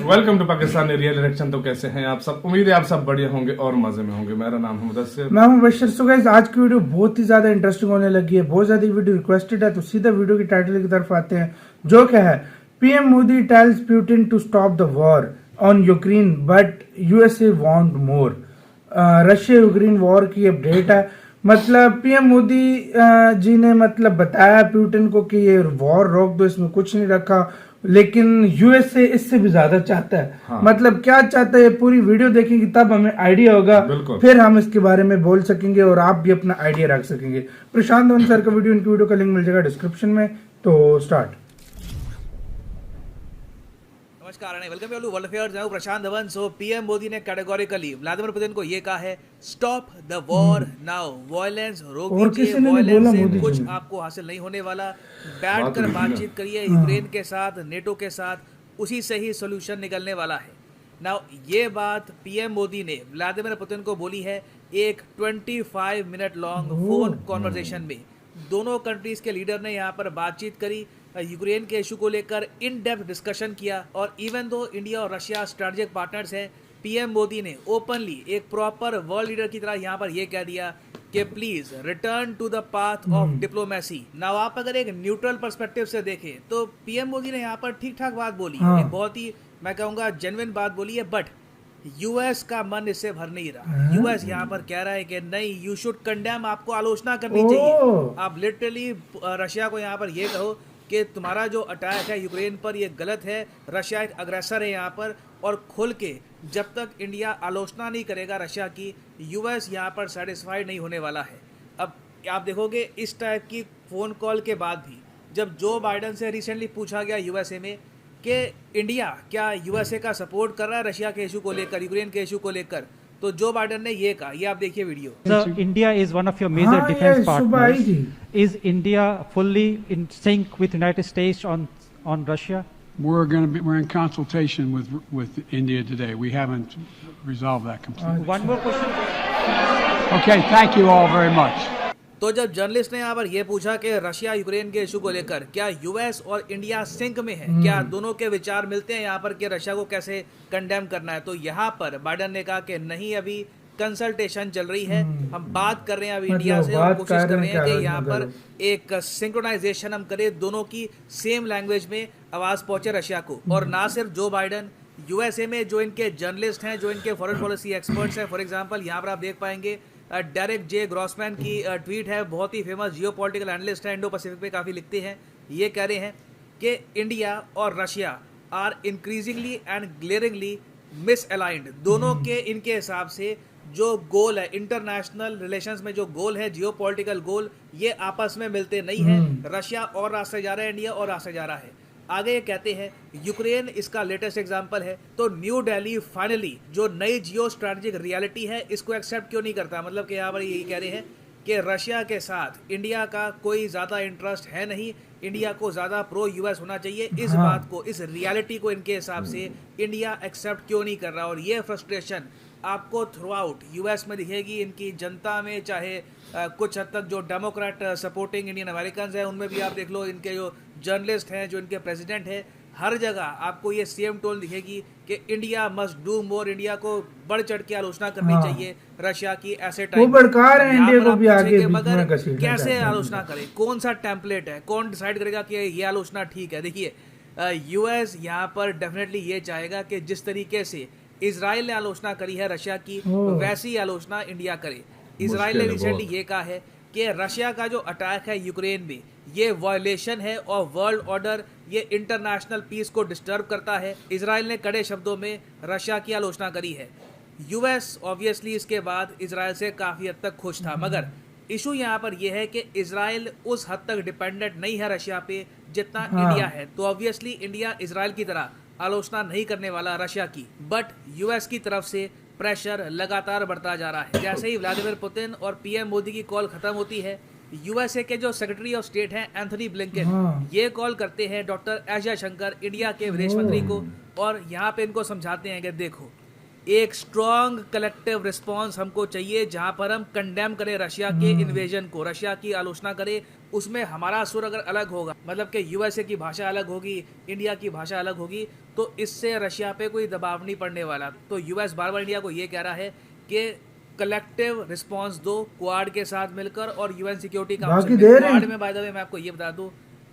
Welcome to Pakistani real reaction. तो कैसे हैं आप सब? उम्मीद है आप सब बढ़िया होंगे और मजे में होंगे। मेरा नाम है मुदस्सिर, मैं हूं बशर। सो गाइस, आज की वीडियो बहुत ही ज्यादा इंटरेस्टिंग होने लगी है। बहुत ज्यादा वीडियो रिक्वेस्टेड है, तो सीधा वीडियो की टाइटल की तरफ आते हैं, जो क्या है। PM Modi tells Putin to stop the war on Ukraine but USA want more. Russia Ukraine war की अपडेट है। मतलब पीएम मोदी जी ने मतलब बताया पुतिन को कि ये वॉर रोक दो, इसमें कुछ नहीं रखा, लेकिन यूएसए इससे भी ज्यादा चाहता है। हाँ। मतलब क्या चाहता है, पूरी वीडियो देखेंगे तब हमें आइडिया होगा, फिर हम इसके बारे में बोल सकेंगे और आप भी अपना आइडिया रख सकेंगे। प्रशांत धवन सर का वीडियो, इनकी वीडियो का लिंक मिल जाएगा डिस्क्रिप्शन में। तो स्टार्ट। नमस्कार, वेलकम टू वर्ल्ड अफेयर्स। मैं हूं प्रशांत धवन। सो पीएम मोदी ने कैटेगोरिकली व्लादिमीर पुतिन को ये कहा है, stop the war now, violence रोक दीजिए, वायलेंस से कुछ आपको हासिल नहीं होने वाला। बैठ कर बातचीत करिए यूक्रेन के साथ, नेटो के साथ, उसी से ही सोल्यूशन निकलने वाला है। नाउ ये बात पीएम मोदी ने व्लादिमीर पुतिन को बोली है एक 25 मिनट लॉन्ग फोन कॉन्वर्सेशन में। दोनों कंट्रीज के लीडर ने यहाँ पर बातचीत करी, यूक्रेन के इशू को लेकर इन डेप्थ डिस्कशन किया। और इवन दो इंडिया और रशिया स्ट्रेटेजिक पार्टनर्स हैं, पीएम मोदी ने ओपनली एक प्रॉपर वर्ल्ड लीडर की तरह यहाँ पर ये कह दिया कि please return to the path of diplomacy. Now आप अगर एक न्यूट्रल पर्सपेक्टिव से देखें तो पीएम मोदी ने यहाँ पर ठीक ठाक बात बोली, एक बहुत ही मैं कहूँगा जेन्युइन बात बोली है। बट यूएस का मन इससे भर नहीं रहा। यूएस यहाँ पर कह रहा है कि नहीं, यू शुड कंडेम, आपको आलोचना करनी चाहिए। आप लिटरली रशिया को यहाँ पर ये कहो कि तुम्हारा जो अटैक है यूक्रेन पर ये गलत है, रशिया एक अग्रेसर है यहाँ पर। और खुल के जब तक इंडिया आलोचना नहीं करेगा रशिया की, यूएस यहाँ पर सेटिस्फाइड नहीं होने वाला है। अब आप देखोगे इस टाइप की फ़ोन कॉल के बाद भी, जब जो बाइडन से रिसेंटली पूछा गया यूएसए में कि इंडिया क्या यूएसए का सपोर्ट कर रहा है रशिया के इशू को लेकर, यूक्रेन के इशू को लेकर, तो जो बाइडन ने ये कहा, ये आप देखिए video. So India is one of your major defense partners. Is India fully in sync with United States on Russia? We're in consultation with India today. We haven't resolved that completely. One more question. Okay, thank you all very much. तो जब journalist ने यहाँ पर यह पूछा कि Russia Ukraine के issue को लेकर क्या यूएस और इंडिया सिंक में है, क्या दोनों के विचार मिलते हैं यहाँ पर कि रशिया को कैसे कंडेम करना है, तो यहाँ पर बाइडन ने कहा कि नहीं, अभी कंसल्टेशन चल रही है, हम बात कर रहे हैं अभी इंडिया से और कोशिश कर रहे हैं कि यहाँ पर एक सिंक्रोनाइजेशन हम करें, दोनों की सेम लैंग्वेज में आवाज़ पहुँचे रशिया को। और ना सिर्फ जो बाइडन, यूएसए में जो इनके जर्नलिस्ट हैं, जो इनके फॉरेन पॉलिसी एक्सपर्ट्स हैं, फॉर एग्जाम्पल यहाँ पर आप देख पाएंगे डेरेक जे ग्रॉसमैन की ट्वीट है, बहुत ही फेमस जियोपॉलिटिकल एनालिस्ट है, इंडो पैसिफिक पे काफ़ी लिखते हैं। ये कह रहे हैं कि इंडिया और Russia are increasingly and glaringly misaligned. दोनों के इनके हिसाब से जो गोल है, इंटरनेशनल रिलेशंस में जो गोल है, जियोपॉलिटिकल गोल, ये आपस में मिलते नहीं है। रशिया और रास्ते जा रहा है, इंडिया और रास्ते जा रहा है। आगे ये कहते हैं यूक्रेन इसका लेटेस्ट एग्जांपल है। तो न्यू दिल्ली फाइनली जो नई जियो स्ट्रैटेजिक रियलिटी है, इसको एक्सेप्ट क्यों नहीं करता? मतलब कि यहाँ पर यही कह रहे हैं कि रशिया के साथ इंडिया का कोई ज़्यादा इंटरेस्ट है नहीं, इंडिया को ज़्यादा प्रो यूएस होना चाहिए। इस बात को, इस रियलिटी को इनके हिसाब से इंडिया एक्सेप्ट क्यों नहीं कर रहा? और ये फ्रस्ट्रेशन आपको थ्रू आउट यूएस में दिखेगी, इनकी जनता में, चाहे कुछ हद तक जो डेमोक्रेट सपोर्टिंग इंडियन अमेरिकन हैं उनमें भी आप देख लो, इनके जो जर्नलिस्ट हैं, जो इनके प्रेसिडेंट हैं, हर जगह आपको ये सेम टोन दिखेगी कि India must do more, India को बढ़ चढ़ के आलोचना करनी चाहिए रशिया की। ऐसे टाइम वो भड़का रहे हैं इंडिया को भी आगे, मगर कैसे आलोचना करें, कौन सा टेम्पलेट है, कौन डिसाइड करेगा कि ये आलोचना ठीक है? देखिए यूएस यहाँ पर डेफिनेटली ये चाहेगा कि जिस तरीके से इजराइल ने आलोचना करी है रशिया की, वैसी आलोचना इंडिया करे। इजराइल ने रिसेंटली ये कहा है कि रशिया का जो अटैक है यूक्रेन में, ये वायलेशन है और वर्ल्ड ऑर्डर, ये इंटरनेशनल पीस को डिस्टर्ब करता है। इजराइल ने कड़े शब्दों में रशिया की आलोचना करी है। यूएस ऑब्वियसली इसके बाद इजराइल से काफ़ी हद तक खुश था, मगर इशू यहाँ पर यह है कि इजराइल उस हद तक डिपेंडेंट नहीं है रशिया पे जितना इंडिया है। तो ऑब्वियसली इंडिया इजराइल की तरह आलोचना नहीं करने वाला रशिया की, बट यूएस की तरफ से प्रेशर लगातार बढ़ता जा रहा है। जैसे ही व्लादिमीर पुतिन और पीएम मोदी की कॉल खत्म होती है, यूएसए के जो सेक्रेटरी ऑफ स्टेट हैं एंथनी ब्लिंकन, ये कॉल करते हैं डॉक्टर एस जयशंकर, इंडिया के विदेश मंत्री को, और यहाँ पे इनको समझाते हैं कि देखो, एक स्ट्रॉन्ग कलेक्टिव रिस्पांस हमको चाहिए, जहां पर हम कंडेम करें रशिया के इन्वेजन को, रशिया की आलोचना करें, उसमें हमारा सुर अगर अलग होगा, मतलब कि यूएसए की भाषा अलग होगी, इंडिया की भाषा अलग होगी, तो इससे रशिया पे कोई दबाव नहीं पड़ने वाला। तो यूएस बार बार इंडिया को ये कह रहा है कि कलेक्टिव रिस्पांस दो क्वाड के साथ मिलकर और यूएन सिक्योरिटी काउंसिल में। क्वाड में बाय द वे मैं आपको ये बता दूं,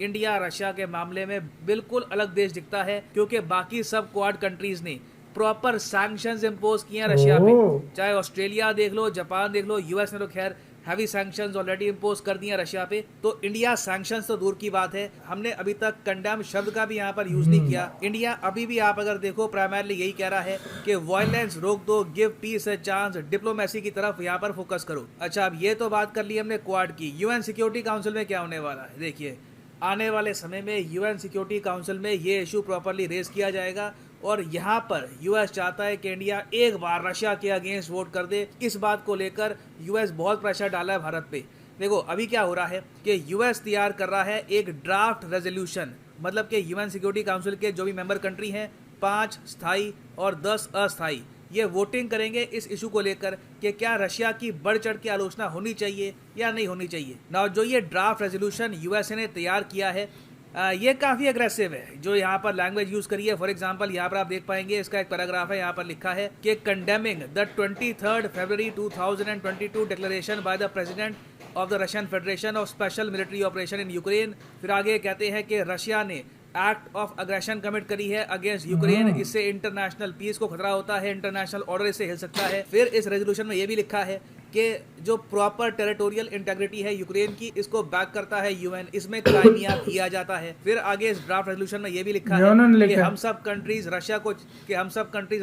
इंडिया रशिया के मामले में बिल्कुल अलग देश दिखता है, क्योंकि बाकी सब क्वाड कंट्रीज ने प्रॉपर सैंक्शंस इंपोज किए हैं रशिया पे। चाहे ऑस्ट्रेलिया देख लो, जापान देख लो, यूएस ने तो खैर हैवी सैंक्शंस ऑलरेडी इंपोज कर दिए हैं रशिया पे। तो इंडिया सैंक्शंस तो दूर की बात है, हमने अभी तक कंडेम शब्द का भी यहाँ पर यूज नहीं किया। इंडिया अभी भी आप अगर देखो प्राइमरली यही कह रहा है कि वायलेंस रोक दो, give piece a chance, diplomacy की तरफ यहाँ पर फोकस करो। अच्छा, अब ये तो बात कर ली हमने क्वाड की। यूएन सिक्योरिटी काउंसिल में क्या होने वाला है, देखिए आने वाले समय में यूएन सिक्योरिटी काउंसिल में ये इशू प्रॉपरली रेज किया जाएगा और यहाँ पर यूएस चाहता है कि इंडिया एक बार रशिया के अगेंस्ट वोट कर दे। इस बात को लेकर यूएस बहुत प्रेशर डाला है भारत पे। देखो अभी क्या हो रहा है कि यूएस तैयार कर रहा है एक ड्राफ्ट रेजोल्यूशन, मतलब कि यूएन सिक्योरिटी काउंसिल के जो भी मेंबर कंट्री हैं, 5 स्थायी और 10 अस्थायी, ये वोटिंग करेंगे इस इशू को लेकर कि क्या रशिया की बढ़ चढ़ के आलोचना होनी चाहिए या नहीं होनी चाहिए। ना जो ये ड्राफ्ट रेजोल्यूशन यूएसए ने तैयार किया है, ये काफ़ी अग्रेसिव है। जो यहाँ पर लैंग्वेज यूज़ करी है, फॉर एग्जांपल यहाँ पर आप देख पाएंगे, इसका एक पैराग्राफ है, यहाँ पर लिखा है कि condemning the 23 February 2022 declaration by the president of the Russian federation of special military operation in Ukraine. फिर आगे कहते हैं कि रशिया ने एक्ट ऑफ अग्रेशन कमिट करी है अगेंस्ट यूक्रेन, इससे इंटरनेशनल पीस को खतरा होता है, इंटरनेशनल ऑर्डर इससे हिल सकता है। फिर इस रेजोल्यूशन में ये भी लिखा है कि जो प्रॉपर टेरिटोरियल इंटेग्रिटी है यूक्रेन की, इसको बैक करता है यूएन, इसमें क्राइमिया किया जाता है। फिर आगे इस ड्राफ्ट रेजोल्यूशन में ये भी लिखा है कि हम सब कंट्रीज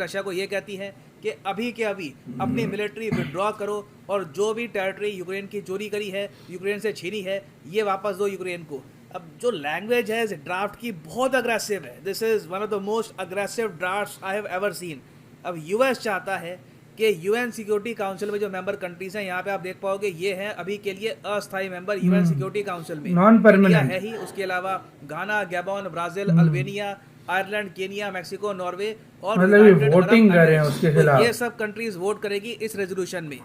रशिया को ये कहती है कि अभी के अभी अपनी मिलिट्री विड्रॉ करो और जो भी टेरिटरी यूक्रेन की चोरी करी है, यूक्रेन से छीनी है, ये वापस दो यूक्रेन को। अब जो लैंग्वेज है इस ड्राफ्ट की बहुत अग्रेसिव है। This is one of the most aggressive drafts I have ever seen. अब यूएस चाहता है कि यूएन सिक्योरिटी काउंसिल में जो मेंबर कंट्रीज हैं, यहाँ पे आप देख पाओगे ये हैं अभी के लिए अस्थायी मेंबर यूएन सिक्योरिटी काउंसिल में, नॉन परमानेंट है ही। उसके अलावा Ghana, Gabon, Brazil, Albania, Ireland, Kenya, Mexico, Norway और मतलब वोटिंग कर रहे हैं उसके खिलाफ। ये सब कंट्रीज वोट करेगी इस रेजोल्यूशन में।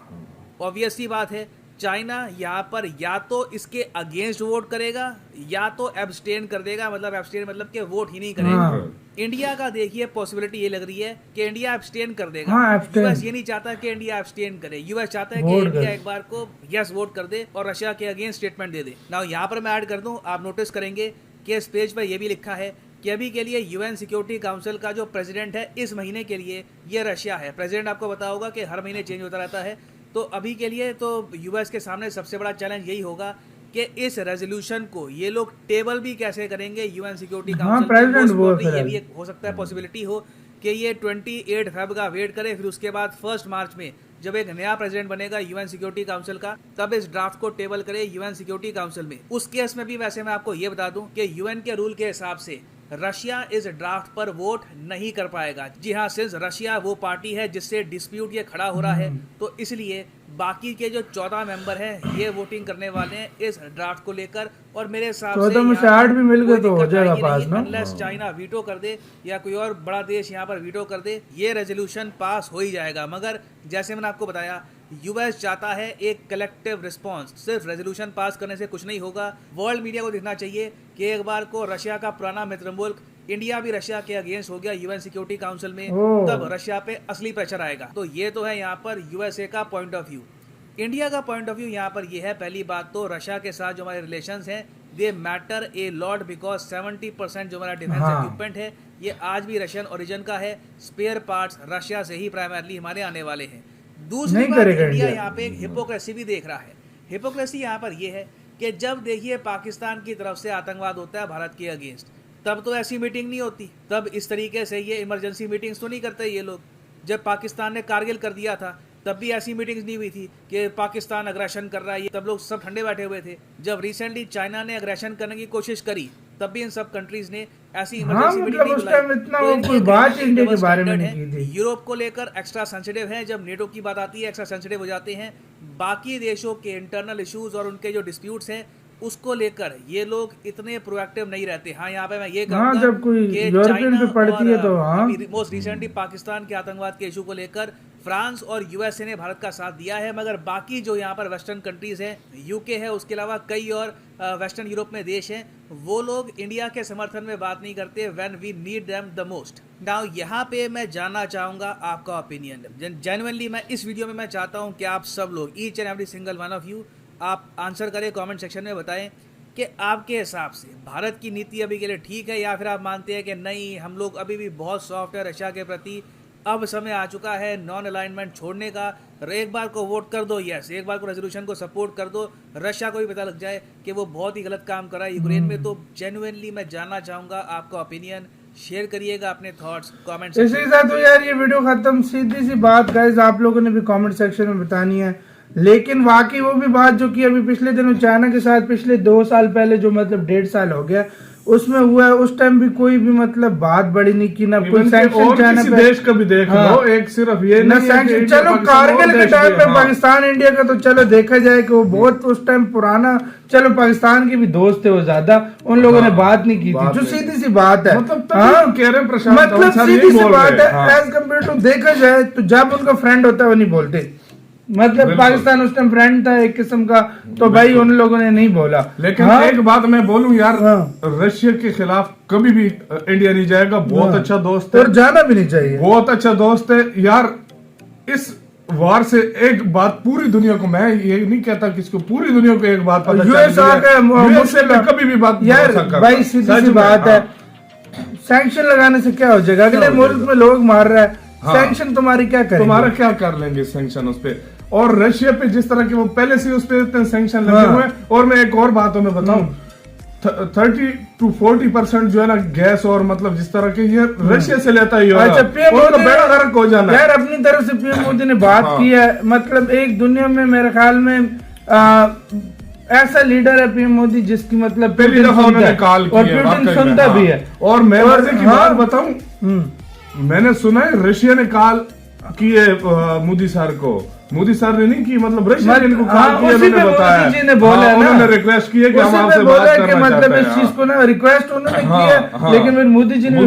ऑब्वियस सी बात है, चाइना यहाँ पर या तो इसके अगेंस्ट वोट करेगा या तो एब्सटेन कर देगा, मतलब एब्सटेन मतलब कि वोट ही नहीं करेगा। इंडिया का देखिए पॉसिबिलिटी ये लग रही है कि इंडिया एब्सटेन कर देगा। यूएस ये नहीं चाहता कि इंडिया एब्सटेन करे, यूएस चाहता है कि इंडिया एक बार को यस वोट कर दे और रशिया के अगेंस्ट स्टेटमेंट दे दे। नाउ यहाँ पर मैं ऐड कर दूं, आप नोटिस करेंगे कि इस पेज पर यह भी लिखा है कि अभी के लिए यूएन सिक्योरिटी काउंसिल का जो प्रेसिडेंट है इस महीने के लिए ये रशिया है। प्रेसिडेंट आपको पता होगा कि हर महीने चेंज होता रहता है। तो अभी के लिए तो यूएस के सामने सबसे बड़ा चैलेंज यही होगा कि इस रेजोल्यूशन को ये लोग टेबल भी कैसे करेंगे यूएन सिक्योरिटी काउंसिल। ये भी एक हो सकता है पॉसिबिलिटी हो कि ये 28 फेब का वेट करे, फिर उसके बाद 1 मार्च में जब एक नया प्रेसिडेंट बनेगा यूएन सिक्योरिटी काउंसिल का, तब इस ड्राफ्ट को टेबल करे यूएन सिक्योरिटी काउंसिल में। उस केस में भी वैसे मैं आपको ये बता दूं कि यूएन के रूल के हिसाब से रशिया इस ड्राफ्ट पर वोट नहीं कर पाएगा। जी हाँ, सिंस रशिया वो पार्टी है जिससे डिस्प्यूट ये खड़ा हो रहा है, तो इसलिए बाकी के जो 14 मेंबर हैं ये वोटिंग करने वाले हैं इस ड्राफ्ट को लेकर। और मेरे हिसाब से 14 में से 8 भी मिल गए तो हो जाएगा पास ना, अनलेस चाइना वीटो कर दे या कोई और बड़ा देश यहाँ पर वीटो कर दे, ये रेजोल्यूशन पास हो ही जाएगा। मगर जैसे मैंने आपको बताया, यूएस चाहता है एक कलेक्टिव रिस्पांस, सिर्फ रेजोल्यूशन पास करने से कुछ नहीं होगा। वर्ल्ड मीडिया को दिखना चाहिए कि एक बार को रशिया का पुराना मित्र मुल्क इंडिया भी रशिया के अगेंस्ट हो गया यूएन सिक्योरिटी काउंसिल में, तब रशिया पे असली प्रेशर आएगा। तो ये तो है यहाँ पर यूएसए का पॉइंट ऑफ व्यू। इंडिया का पॉइंट ऑफ व्यू यहाँ पर ये है, पहली बात तो रशिया के साथ जो हमारे रिलेशंस हैं दे मैटर ए लॉट, बिकॉज 70% जो हमारा डिफेंस इक्विपमेंट है ये आज भी रशियन ओरिजिन का है। स्पेयर पार्ट्स रशिया से ही प्राइमरली हमारे आने वाले हैं। दूसरी बात, इंडिया यहाँ पे एक हिपोक्रेसी भी देख रहा है। हिपोक्रेसी यहाँ पर ये है कि जब देखिए पाकिस्तान की तरफ से आतंकवाद होता है भारत के अगेंस्ट, तब तो ऐसी मीटिंग नहीं होती, तब इस तरीके से ये इमरजेंसी मीटिंग्स तो नहीं करते ये लोग। जब पाकिस्तान ने कारगिल कर दिया था तब भी ऐसी मीटिंग्स नहीं हुई थी कि पाकिस्तान अग्रेशन कर रहा है, तब लोग सब ठंडे बैठे हुए थे। जब रिसेंटली चाइना ने अग्रेशन करने की कोशिश करी तब भी इन सब कंट्रीज ने ऐसी इमरजेंसी मीटिंग नहीं बुलाई। कोई बात इंडिया के बारे में नहीं की थी। यूरोप को लेकर एक्स्ट्रा सेंसिटिव है, जब नेटो की बात आती है एक्स्ट्रा सेंसिटिव हो जाते हैं। बाकी देशों के इंटरनल इश्यूज और उनके जो डिस्प्यूट्स हैं उसको लेकर ये लोग इतने प्रोएक्टिव नहीं रहते। हाँ, यहाँ पे मैं ये हाँ, कहूंगा जब कोई कि यूरोपियन पे पड़ती है तो हाँ, मोस्ट रिसेंटली पाकिस्तान के आतंकवाद के इशू को लेकर फ्रांस और यूएसए ने भारत का साथ दिया है, मगर बाकी जो यहाँ पर वेस्टर्न कंट्रीज हैं, यूके है, उसके अलावा कई और वेस्टर्न यूरोप में देश हैं, वो लोग इंडिया के समर्थन में बात नहीं करते when we need them the most. Now यहाँ पे मैं जानना चाहूँगा आपका ओपिनियन। जेन्युइनली मैं इस वीडियो में मैं चाहता हूँ कि आप सब लोग, each and every single one of you, आप आंसर करें कमेंट सेक्शन में, बताएं कि आपके हिसाब से भारत की नीति अभी के लिए ठीक है, या फिर आप मानते हैं कि नहीं, हम लोग अभी भी बहुत सॉफ्ट है रशिया के प्रति, अब समय आ चुका है नॉन अलाइनमेंट छोड़ने का। एक बार को वोट कर दो यस, एक बार को रेजोल्यूशन को सपोर्ट कर दो, रशिया को भी पता लग जाए कि वो बहुत ही गलत काम कर रहा है यूक्रेन में। तो जेन्युइनली मैं जानना चाहूँगा आपका ओपिनियन, शेयर करिएगा अपने थॉट्स कमेंट इसी के साथ तो यार ये वीडियो खत्म। सीधी सी बात गाइस, आप लोगों ने भी कमेंट सेक्शन में बतानी है, लेकिन वाकई वो भी बात जो कि अभी पिछले दिनों चाइना के साथ पिछले 2 साल पहले जो मतलब 1.5 साल हो गया उसमें हुआ है, उस टाइम भी कोई भी मतलब बात बड़ी नहीं की, ना कोई सैंक्शन चाइना पे, देश का भी देख लो, एक सिर्फ ये ना सैंक्शन। चलो कारगिल के टाइम पे पाकिस्तान इंडिया का तो चलो देखा जाए कि वो बहुत उस टाइम पुराना, चलो पाकिस्तान के भी दोस्त थे वो ज्यादा, उन लोगों ने बात नहीं की थी, जो सीधी सी बात है, मतलब सीधी सी बात है। एज कम्पेयर टू देखा जाए तो जब उनका फ्रेंड होता है वो नहीं बोलते, मतलब पाकिस्तान उस टाइम फ्रेंड था एक किस्म का, तो भाई उन लोगों ने नहीं बोला। लेकिन हाँ? एक बात मैं बोलूं यार, रशिया के खिलाफ कभी भी इंडिया नहीं जाएगा, बहुत अच्छा दोस्त है, और जाना भी नहीं चाहिए, बहुत अच्छा दोस्त है यार। इस वार से एक बात पूरी दुनिया को, मैं ये नहीं कहता किसको, पूरी दुनिया को एक बात पता चल, कभी भी बात यार भाई सीधी सी बात है, सैंक्शन लगाने से क्या हो जाएगा, अगले मुल्क में लोग मार रहा है, सैंक्शन तुम्हारी क्या करेंगे, तुम्हारा क्या कर लेंगे सैंक्शन उस पे। और रशिया पे जिस तरह के वो पहले से उस पे इतने सैंक्शन लगे हुए हैं। और मैं एक और बात मैं बताऊं, 30 to 40% जो है ना गैस और मतलब जिस तरह के ये रशिया से लेता है, अच्छा बेड़ा गर्क हो जाना यार। अपनी तरफ से पीएम मोदी ने बात की है, मतलब एक दुनिया में मेरे ख्याल में ऐसा लीडर है पीएम मोदी जिसकी मतलब पहली दफा उन्होंने कॉल किया और पुतिन सुनता भी है। और मैं मजे की बात बताऊं, मैंने सुना है रशिया ने कॉल किए मोदी सर को, मोदी सर ने नहीं की, मतलब रशिया ने इनको कॉल किया, उन्होंने बताया, उन्होंने रिक्वेस्ट किया कि हम आपसे बात करना चाहते हैं। इस चीज को ना रिक्वेस्ट उन्होंने किया, लेकिन फिर मोदी जी ने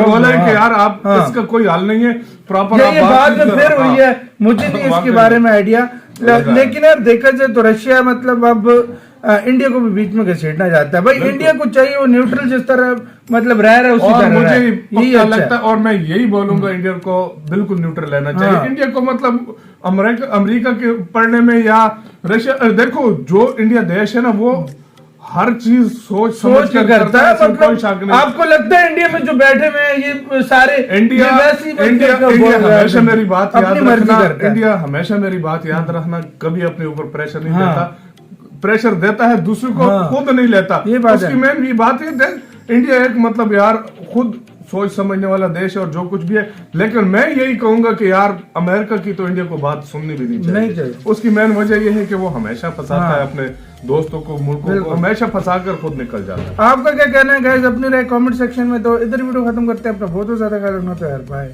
बोला कि यार आप इसका कोई हल नहीं है, प्रॉपर ये बात में फिर हुई है, मुझे नहीं इसके बारे में आइडिया। लेकिन यार देखा जाए तो रशिया मतलब अब इंडिया को भी बीच में घसीटना चाहता है। भाई इंडिया को चाहिए वो न्यूट्रल जिस तरह मतलब रह रहा है उसी तरह मुझे यही लगता है, और मैं यही बोलूंगा इंडिया को बिल्कुल न्यूट्रल रहना चाहिए। इंडिया को मतलब अमेरिका के पढ़ने में या रशिया, देखो जो इंडिया देश है ना वो हर चीज सोच समझ कर करता है, मतलब आपको लगता है इंडिया में जो बैठे हुए हैं ये सारे इंडिया हमेशा मेरी बात याद रखना, इंडिया हमेशा मेरी बात याद रखना, कभी अपने ऊपर प्रेशर नहीं देता, प्रेशर देता है दूसरों को, खुद नहीं लेता। ये बात उसकी मेन ये बात है, इंडिया एक मतलब यार खुद सोच समझने वाला देश है और जो कुछ भी है। लेकिन मैं यही कहूंगा कि यार अमेरिका की तो इंडिया को बात सुननी भी नहीं चाहिए। उसकी मेन वजह यह है कि वो हमेशा फंसाता है अपने दोस्तों को, मुल्कों को हमेशा फंसा कर खुद निकल जाता है। आपका क्या कहना है गाइस, अपनी राय कमेंट सेक्शन में। तो इधर वीडियो खत्म करते हैं, अपना बहुत ज्यादा ख्याल रखना, तो यार बाय।